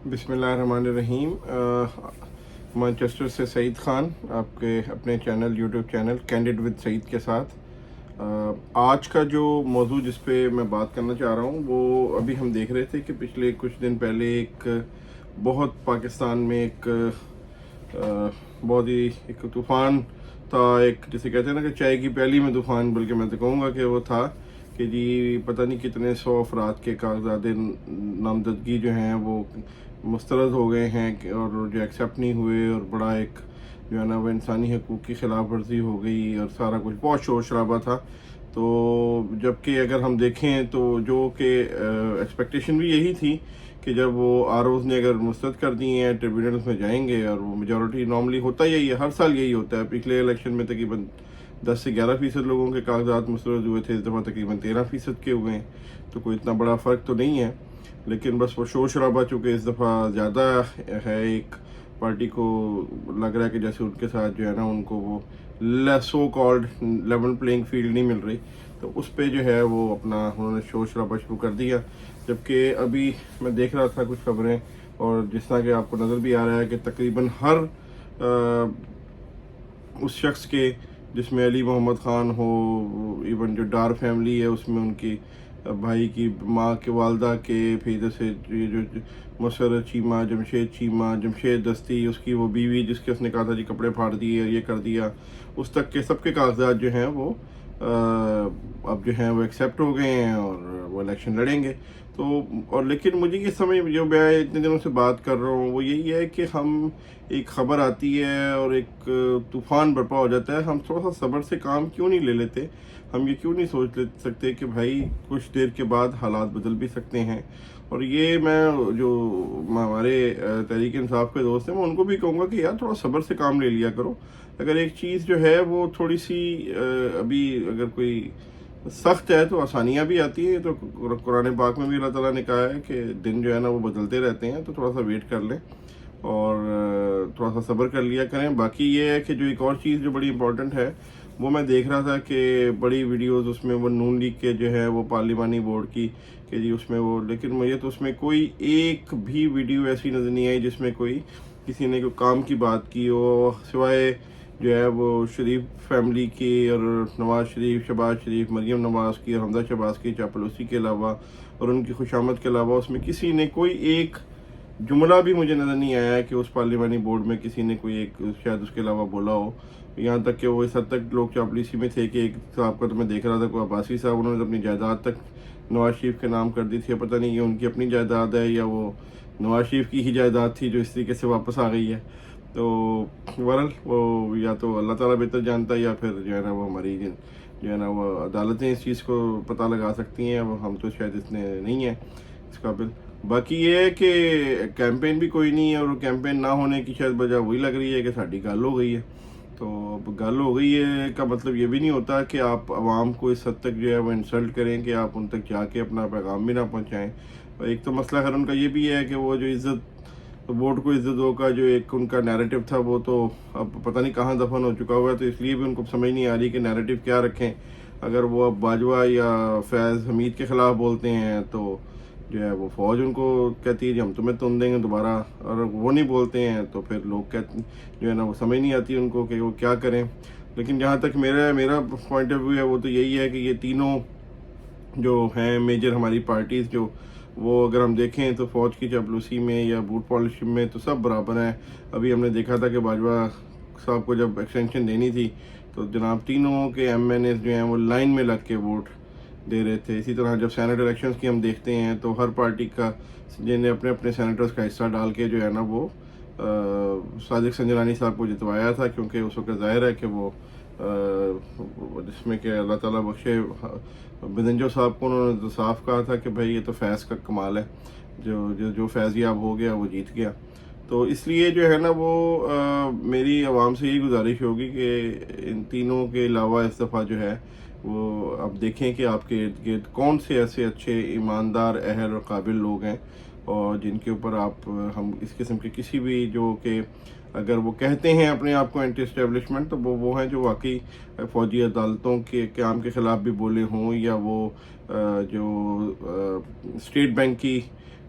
बिस्मिल्लाहिर्रहमानिर्रहीम। मैनचेस्टर से सईद ख़ान आपके अपने channel YouTube channel candid with Saeed के साथ। आज का जो मौजू जिस पे मैं बात करना चाह रहा हूँ वो अभी हम देख रहे थे कि पिछले कुछ दिन पहले एक बहुत पाकिस्तान में एक बहुत ही एक तूफ़ान था। एक जिसे कहते हैं ना कि चाय की प्याली में तूफ़ान, बल्कि मैं तो कहूँगा कि वो था कि जी पता नहीं कितने 100 अफराद के कागजात नामजदगी जो हैं वो मुस्तरद हो गए हैं और जो एक्सेप्ट नहीं हुए, और बड़ा एक जो है ना वो इंसानी हकूक़ की ख़िलाफ़ वर्जी हो गई और सारा कुछ बहुत शोर शराबा था। तो जबकि अगर हम देखें तो जो कि एक्सपेक्टेशन भी यही थी कि जब वो आरओज़ ने अगर मुस्तरद कर दिए हैं ट्रिब्यूनल्स में जाएंगे, और वो मेजॉरिटी नॉर्मली होता यही है, हर साल यही होता है। पिछले इलेक्शन में तकरीबन 10 से 11% लोगों के कागजात मुस्तरद हुए थे, इस दफ़ा तकरीबन 13% के हुए हैं, तो कोई इतना बड़ा फ़र्क तो नहीं है। लेकिन बस वो शोर शराबा चूँकि इस दफ़ा ज़्यादा है, एक पार्टी को लग रहा है कि जैसे उनके साथ जो है ना उनको वो so called level playing field नहीं मिल रही, तो उस पे जो है वो अपना उन्होंने शोर शराबा शुरू कर दिया। जबकि अभी मैं देख रहा था कुछ खबरें, और जिस तरह के आपको नज़र भी आ रहा है कि तकरीबन हर उस शख्स के जिसमें अली मोहम्मद ख़ान हो, इवन जो डार फैमिली है उसमें उनकी भाई की माँ के वालदा के, फिर जैसे ये जो मसरत चीमा, जमशेद दस्ती, उसकी वो बीवी जिसके उसने कहा था जी कपड़े फाड़ दिए, ये कर दिया, उस तक के सबके कागजात जो हैं वो अब जो हैं वो एक्सेप्ट हो गए हैं और वो इलेक्शन लड़ेंगे। तो और लेकिन मुझे ये समझ, जो मैं इतने दिनों से बात कर रहा हूँ वो यही है कि हम एक ख़बर आती है और एक तूफ़ान बर्पा हो जाता है, हम थोड़ा सा सब्र से काम क्यों नहीं ले लेते? हम ये क्यों नहीं सोच ले सकते कि भाई कुछ देर के बाद हालात बदल भी सकते हैं? और ये मैं जो हमारे तहरीक इंसाफ के दोस्त हैं मैं उनको भी कहूँगा कि यार थोड़ा सब्र से काम ले लिया करो। अगर एक चीज़ जो है वो थोड़ी सी अभी अगर कोई सख्त है तो आसानियाँ भी आती हैं। तो कुरान पाक में भी अल्लाह ताला ने कहा है कि दिन जो है ना वो बदलते रहते हैं, तो थोड़ा सा वेट कर लें और थोड़ा सा सब्र कर लिया करें। बाकी ये है कि जो एक और चीज़ जो बड़ी इंपॉर्टेंट है वो मैं देख रहा था कि बड़ी वीडियोस उसमें वो नून लीग के जो है वो पार्लिमानी बोर्ड की कि जी उसमें वो, लेकिन मुझे तो उसमें कोई एक भी वीडियो ऐसी नज़र नहीं आई जिसमें कोई किसी ने कोई काम की बात की हो, सिवाय जो है वो शरीफ फैमिली की और नवाज़ शरीफ, शहबाज शरीफ, मरीम नवाज़ की और हमजा शहबाज की चापलूसी के अलावा और उनकी खुशामद के अलावा उसमें किसी ने कोई एक जुमला भी मुझे नज़र नहीं आया है कि उस पार्लिमानी बोर्ड में किसी ने कोई एक शायद उसके अलावा बोला हो। यहाँ तक कि वो इस हद तक लोग चापलूसी में थे कि एक साहब का तो मैं देख रहा था, कोई अब्बासी साहब, उन्होंने अपनी जायदाद तक नवाज शरीफ के नाम कर दी थी। पता नहीं ये उनकी अपनी जायदाद है या वो नवाज शरीफ की ही जायदाद थी जो इस तरीके से वापस आ गई है। तो बहरहाल वो या तो अल्लाह ताला बेहतर जानता है या फिर जो है ना वो हमारी जो है ना वो अदालतें इस चीज़ को पता लगा सकती हैं, वो हम तो शायद इतने नहीं हैं इस काबिल। बाकी ये है कि कैंपेन भी कोई नहीं है, और कैंपेन ना होने की शायद वजह वही लग रही है कि साड़ी गल हो गई है। तो अब गल हो गई है का मतलब ये भी नहीं होता कि आप आवाम को इस हद तक जो है वो इंसल्ट करें कि आप उन तक जाके अपना पैगाम भी ना पहुँचाएँ। एक तो मसला खैर उनका ये भी है कि वो जो इज़्ज़त, वोट को इज़्ज़त दो का जो एक उनका नैरेटिव था वो तो अब पता नहीं कहाँ दफन हो चुका हुआ है, तो इसलिए भी उनको समझ नहीं आ रही कि नैरेटिव क्या रखें। अगर वो अब बाजवा या फैज़ हमीद के ख़िलाफ़ बोलते हैं तो जो है वो फ़ौज उनको कहती है कि हम तुम्हें तुम देंगे दोबारा, और वो नहीं बोलते हैं तो फिर लोग कहते जो है ना वो समझ नहीं आती उनको कि वो क्या करें। लेकिन जहाँ तक मेरा पॉइंट ऑफ व्यू है वो तो यही है कि ये तीनों जो हैं मेजर हमारी पार्टीज़, जो वो अगर हम देखें तो फ़ौज की चापलूसी में या बूट पॉलिश में तो सब बराबर हैं। अभी हमने देखा था कि बाजवा साहब को जब एक्सटेंशन देनी थी तो जनाब तीनों के एमएनएस जो हैं वो लाइन में लग के वोट दे रहे थे। इसी तरह जब सेनेट इलेक्शंस की हम देखते हैं तो हर पार्टी का जिन्हें अपने अपने सेनेटर्स का हिस्सा डाल के जो है ना वो सादिक संजरानी साहब को जितवाया था, क्योंकि उस वक्त ज़ाहिर है कि वो जिसमें कि अल्लाह ताला बख्शे बिदंजो साहब को उन्होंने तो साफ कहा था कि भाई ये तो फैज़ का कमाल है, जो फैज़याब हो गया वो जीत गया। तो इसलिए जो है ना वो मेरी आवाम से यही गुजारिश होगी कि इन तीनों के अलावा इस दफ़ा जो है वो अब देखें कि आपके इर्द गिर्द कौन से ऐसे अच्छे ईमानदार, अहल और काबिल लोग हैं और जिनके ऊपर आप हम इस किस्म के किसी भी जो कि अगर वो कहते हैं अपने आप को एंटी एस्टेब्लिशमेंट, तो वो हैं जो वाकई फ़ौजी अदालतों के क़याम के ख़िलाफ़ भी बोले हों, या वो जो स्टेट बैंक की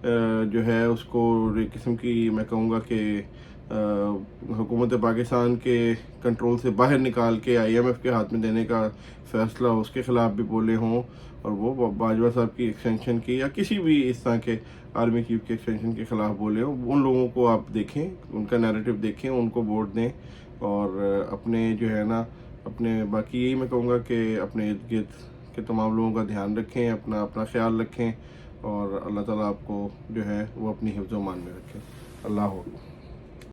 جو ہے اس کو ایک قسم کی میں کہوں گا کہ حکومت پاکستان کے کنٹرول سے باہر نکال کے IMF کے ہاتھ میں دینے کا فیصلہ اس کے خلاف بھی بولے ہوں، اور وہ باجوہ صاحب کی ایکسٹینشن کی یا کسی بھی اس طرح کے آرمی چیف کے ایکسٹینشن کے خلاف بولے ہوں، ان لوگوں کو آپ دیکھیں، ان کا نیریٹو دیکھیں، ان کو ووٹ دیں، اور اپنے جو ہے نا اپنے باقی یہی میں کہوں گا کہ اپنے ارد گرد کے تمام لوگوں کا دھیان رکھیں، اپنا خیال رکھیں، اور اللہ تعالیٰ آپ کو جو ہے وہ اپنی حفظ و امان میں رکھیں۔ اللہ حافظ۔